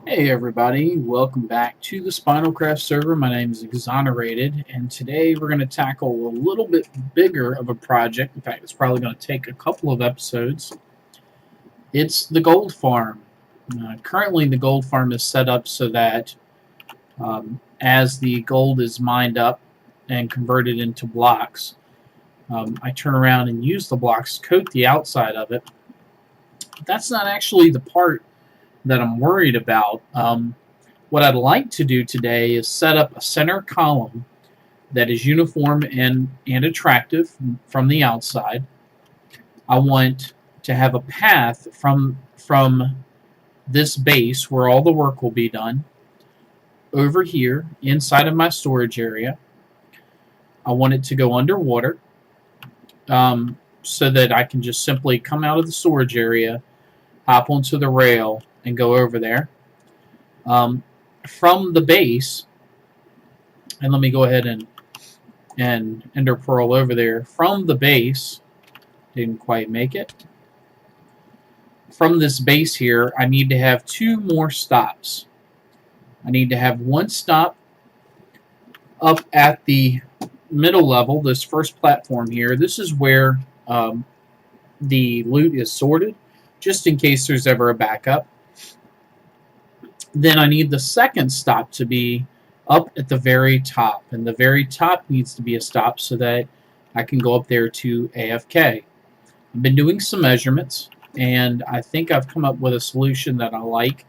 Hey everybody, welcome back to the Spinalcraft server. My name is Exonerated, and today we're going to tackle a little bit bigger of a project. In fact, it's probably going to take a couple of episodes. It's the gold farm. Currently, the gold farm is set up so that as the gold is mined up and converted into blocks, I turn around and use the blocks to coat the outside of it. But that's not actually the part that I'm worried about. What I'd like to do today is set up a center column that is uniform and attractive from the outside. I want to have a path from this base where all the work will be done over here inside of my storage area. I want it to go underwater so that I can just simply come out of the storage area, hop onto the rail, and go over there. From the base, and let me go ahead and ender pearl over there. From the base, didn't quite make it. From this base here, I need to have two more stops. I need to have one stop up at the middle level, this first platform here. This is where the loot is sorted, just in case there's ever a backup. Then I need the second stop to be up at the very top, and the very top needs to be a stop so that I can go up there to AFK. I've been doing some measurements, and I think I've come up with a solution that I like.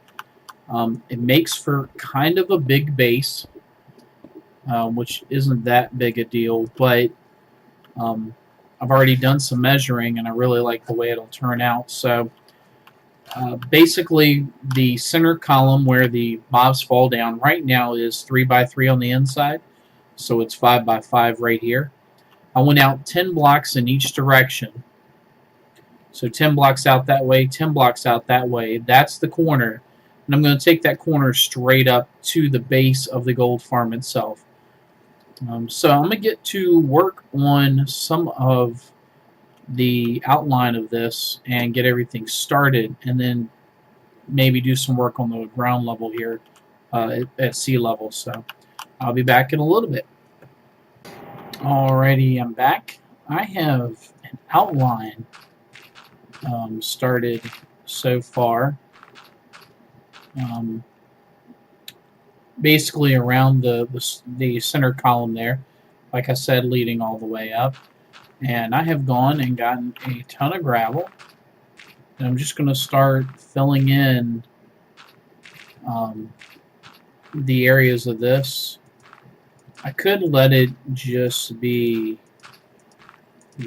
It makes for kind of a big base, which isn't that big a deal, but I've already done some measuring, and I really like the way it'll turn out. So basically, the center column where the mobs fall down right now is 3x3 on the inside, so it's 5x5 right here. I went out 10 blocks in each direction, so 10 blocks out that way, 10 blocks out that way. That's the corner, and I'm going to take that corner straight up to the base of the gold farm itself. So I'm going to get to work on some of the outline of this and get everything started, and then maybe do some work on the ground level here at sea level. So I'll be back in a little bit. Alrighty, I'm back. I have an outline started so far, basically around the center column there, like I said, leading all the way up. And I have gone and gotten a ton of gravel. And I'm just going to start filling in the areas of this. I could let it just be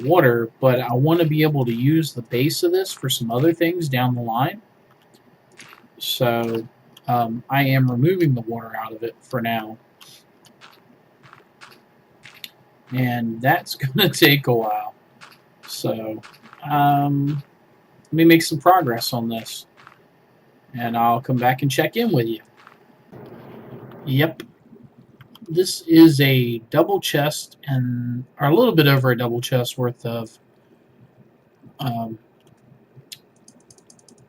water, but I want to be able to use the base of this for some other things down the line. So I am removing the water out of it for now. And that's going to take a while. So let me make some progress on this, and I'll come back and check in with you. Yep, this is a double chest, or a little bit over a double chest worth of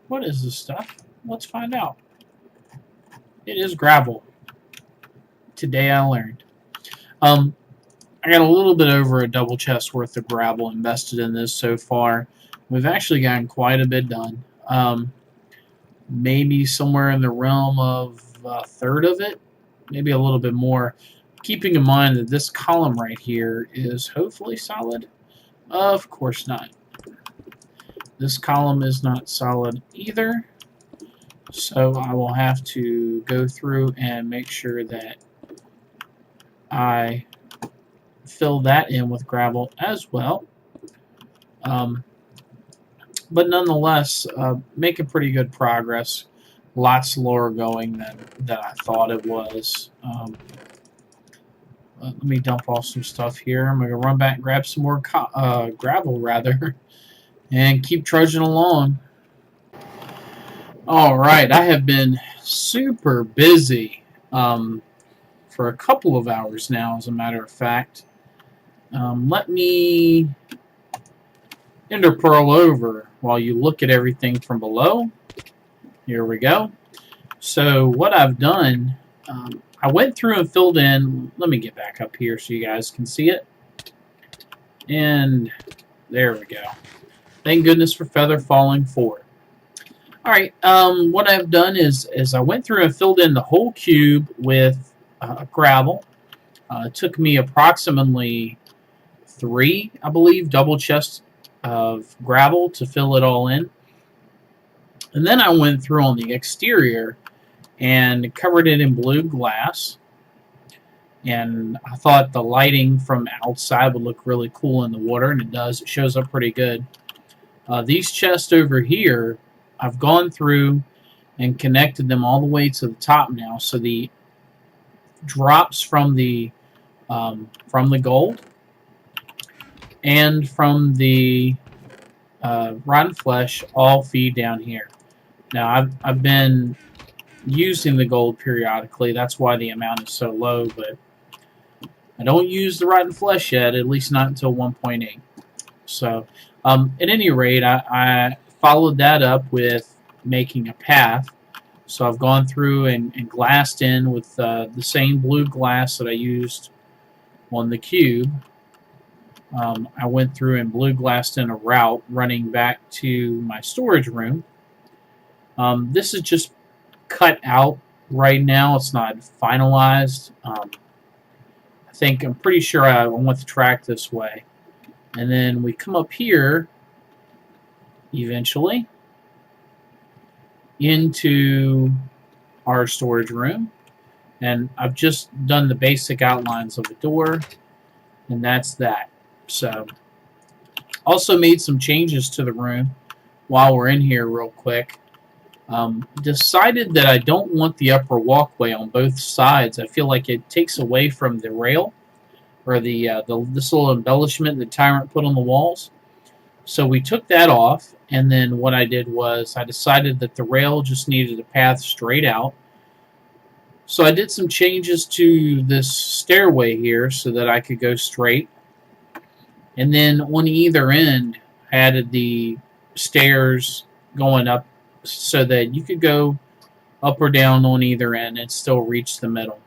what is this stuff? Let's find out. It is gravel. Today I learned. I got a little bit over a double chest worth of gravel invested in this so far. We've actually gotten quite a bit done. Maybe somewhere in the realm of a third of it, maybe a little bit more. Keeping in mind that this column right here is hopefully solid. Of course not. This column is not solid either. So I will have to go through and make sure that I fill that in with gravel as well. But nonetheless, making pretty good progress. Lots slower going than I thought it was. Let me dump off some stuff here. I'm going to run back and grab some more gravel, rather, and keep trudging along. Alright, I have been super busy for a couple of hours now, as a matter of fact. Let me ender pearl over while you look at everything from below. Here we go. So what I've done, I went through and filled in. Let me get back up here so you guys can see it. And there we go. Thank goodness for feather falling 4. All right. What I've done is I went through and filled in the whole cube with gravel. It took me approximately 3, I believe, double chests of gravel to fill it all in. And then I went through on the exterior and covered it in blue glass. And I thought the lighting from outside would look really cool in the water, and it does. It shows up pretty good. These chests over here, I've gone through and connected them all the way to the top now, so the drops from the gold and from the rotten flesh all feed down here. Now I've been using the gold periodically. That's why the amount is so low, but I don't use the rotten flesh yet, at least not until 1.8. So, at any rate, I followed that up with making a path. So I've gone through and glassed in with the same blue glass that I used on the cube. I went through and blue glassed in a route running back to my storage room. This is just cut out right now. It's not finalized. I'm pretty sure I want the track this way. And then we come up here eventually into our storage room. And I've just done the basic outlines of a door, and that's that. So, also made some changes to the room while we're in here real quick. Decided that I don't want the upper walkway on both sides. I feel like it takes away from the rail, or this little embellishment the Tyrant put on the walls. So we took that off, and then what I did was I decided that the rail just needed a path straight out. So I did some changes to this stairway here so that I could go straight. And then on either end, I added the stairs going up so that you could go up or down on either end and still reach the middle.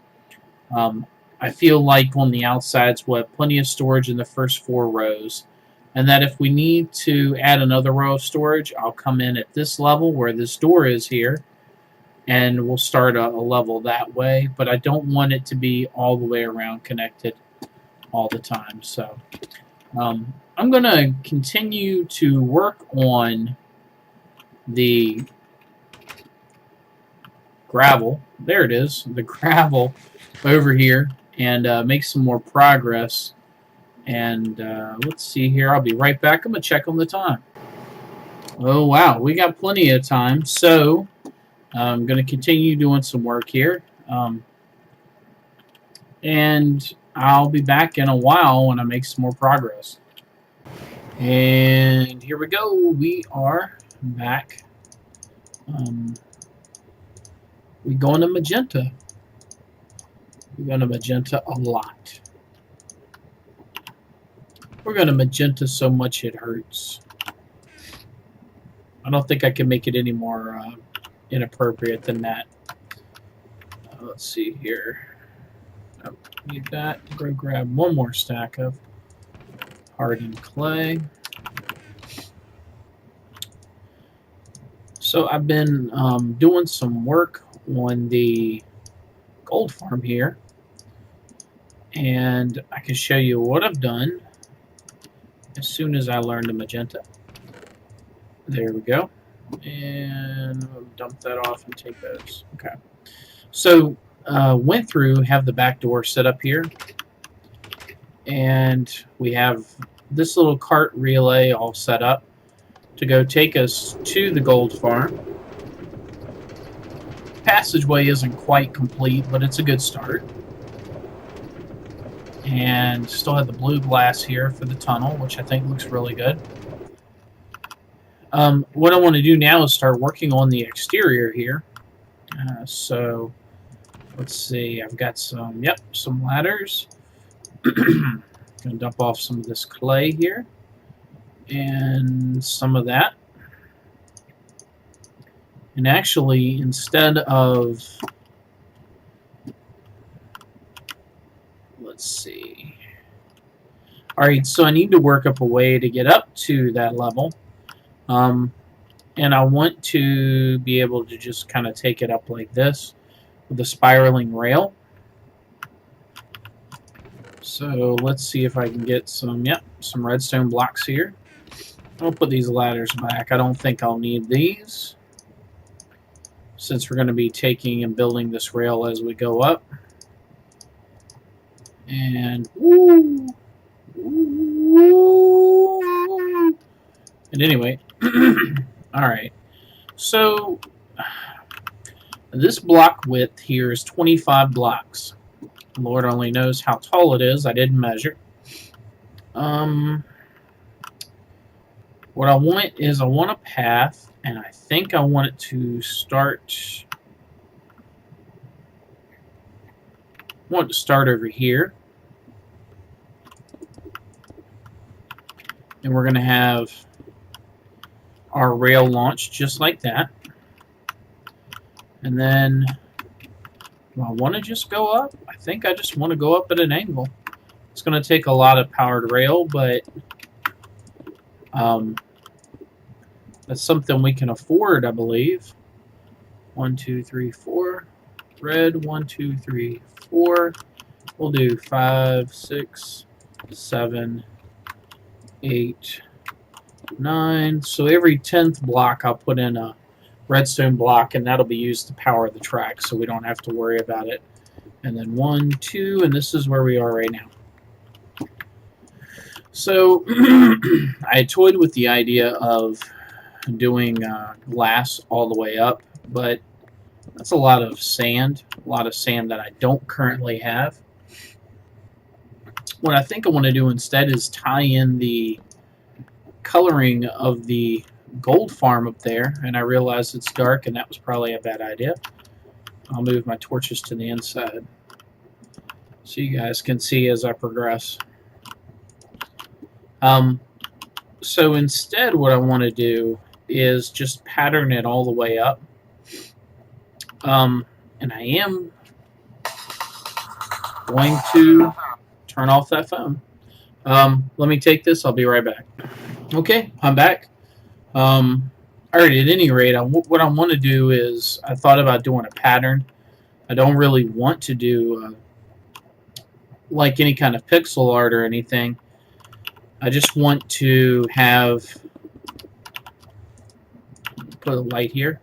I feel like on the outsides we'll have plenty of storage in the first 4 rows, and that if we need to add another row of storage, I'll come in at this level where this door is here, and we'll start a level that way. But I don't want it to be all the way around connected all the time. So I'm going to continue to work on the gravel. There it is, the gravel over here, and make some more progress. And let's see here. I'll be right back. I'm going to check on the time. Oh, wow. We got plenty of time. So I'm going to continue doing some work here. And I'll be back in a while when I make some more progress. And here we go. We are back. We go into magenta. We're going to magenta a lot. We're going to magenta so much it hurts. I don't think I can make it any more inappropriate than that. Let's see here. Oh, need that. Go grab one more stack of hardened clay. So I've been doing some work on the gold farm here, and I can show you what I've done as soon as I learn the magenta. There we go. And I'll dump that off and take those. Okay. So went through, have the back door set up here, and we have this little cart relay all set up to go take us to the gold farm. Passageway isn't quite complete, but it's a good start. And still have the blue glass here for the tunnel, which I think looks really good. What I want to do now is start working on the exterior here. So let's see, I've got some ladders. Gonna dump off some of this clay here and some of that. And actually, instead of, let's see. Alright, so I need to work up a way to get up to that level. And I want to be able to just kind of take it up like this with a spiraling rail. So let's see if I can get some redstone blocks here. I'll put these ladders back. I don't think I'll need these, since we're going to be taking and building this rail as we go up. And and anyway, alright. So this block width here is 25 blocks. Lord only knows how tall it is. I didn't measure. What I want is, I want a path, and I think I want it to start. I want it to start over here, and we're going to have our rail launch just like that. And then, do I want to just go up? I think I just want to go up at an angle. It's going to take a lot of powered rail, but that's something we can afford, I believe. 1, 2, 3, 4. Red, 1, 2, 3, 4. We'll do 5, 6, 7, 8, 9. So every 10th block I'll put in a redstone block, and that'll be used to power the track, so we don't have to worry about it. And then 1, 2, and this is where we are right now. So I toyed with the idea of doing glass all the way up, but that's a lot of sand that I don't currently have. What I think I want to do instead is tie in the coloring of the gold farm up there, and I realized it's dark, and that was probably a bad idea. I'll move my torches to the inside so you guys can see as I progress. So instead, what I want to do is just pattern it all the way up. And I am going to turn off that phone. Let me take this. I'll be right back. Okay, I'm back. Alright, at any rate, what I want to do is, I thought about doing a pattern. I don't really want to do like any kind of pixel art or anything. I just want to have, put a light here.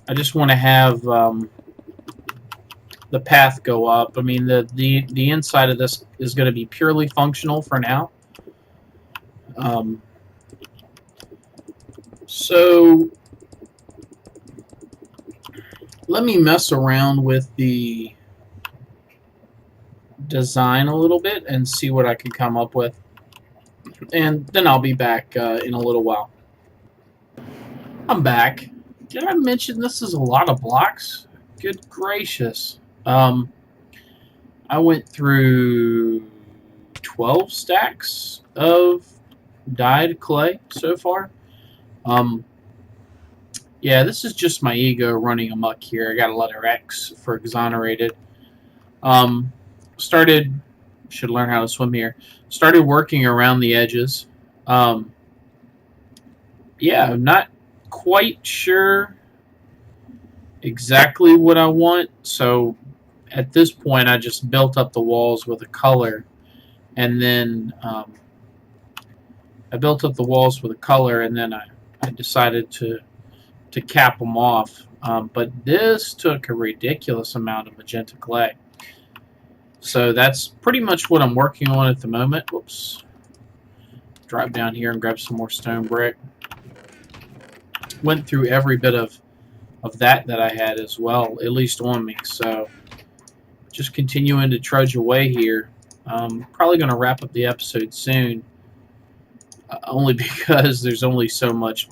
I just want to have the path go up. I mean, the inside of this is going to be purely functional for now. So let me mess around with the design a little bit and see what I can come up with. And then I'll be back in a little while. I'm back. Did I mention this is a lot of blocks? Good gracious. I went through 12 stacks of dyed clay so far. Yeah, this is just my ego running amok here. I got a letter X for exonerated. Should learn how to swim here. Started working around the edges. Yeah, I'm not quite sure exactly what I want. So at this point, I just built up the walls with a color, and then I built up the walls with a color, and then I decided to cap them off. But this took a ridiculous amount of magenta clay. So that's pretty much what I'm working on at the moment. Whoops. Drop down here and grab some more stone brick. Went through every bit of that I had as well, at least on me. So just continuing to trudge away here. Probably going to wrap up the episode soon. Only because there's only so much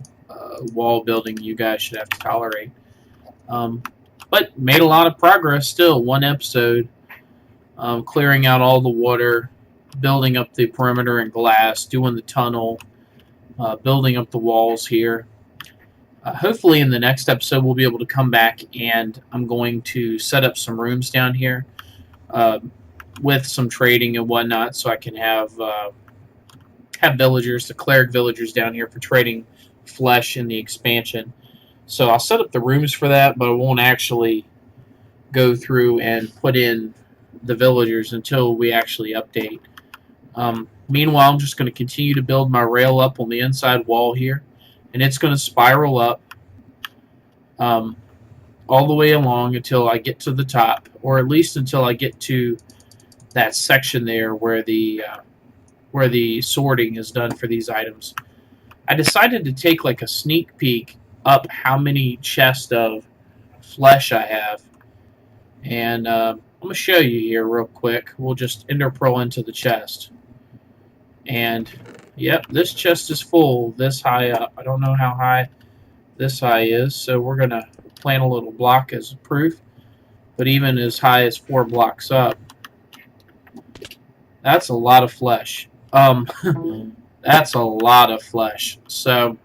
wall building you guys should have to tolerate. But made a lot of progress still. One episode. Clearing out all the water, building up the perimeter in glass, doing the tunnel, building up the walls here. Hopefully in the next episode we'll be able to come back and I'm going to set up some rooms down here uh, with some trading and whatnot, so I can have villagers, the cleric villagers down here for trading flesh in the expansion. So I'll set up the rooms for that, but I won't actually go through and put in the villagers until we actually update. Meanwhile, I'm just going to continue to build my rail up on the inside wall here, and it's going to spiral up um, all the way along until I get to the top, or at least until I get to that section there where the sorting is done for these items. I decided to take like a sneak peek up how many chests of flesh I have, and I'm going to show you here real quick. We'll just ender pearl into the chest. And, yep, this chest is full this high up. I don't know how high this high is, so we're going to plant a little block as proof. But even as high as 4 blocks up, that's a lot of flesh. That's a lot of flesh. So,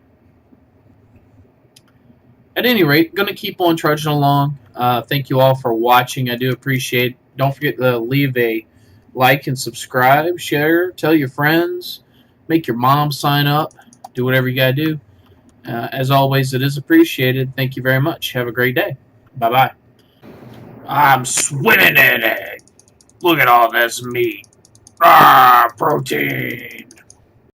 at any rate, going to keep on trudging along. Thank you all for watching. I do appreciate it. Don't forget to leave a like and subscribe, share, tell your friends, make your mom sign up, do whatever you got to do. As always, it is appreciated. Thank you very much. Have a great day. Bye-bye. I'm swimming in it. Look at all this meat. Ah, protein.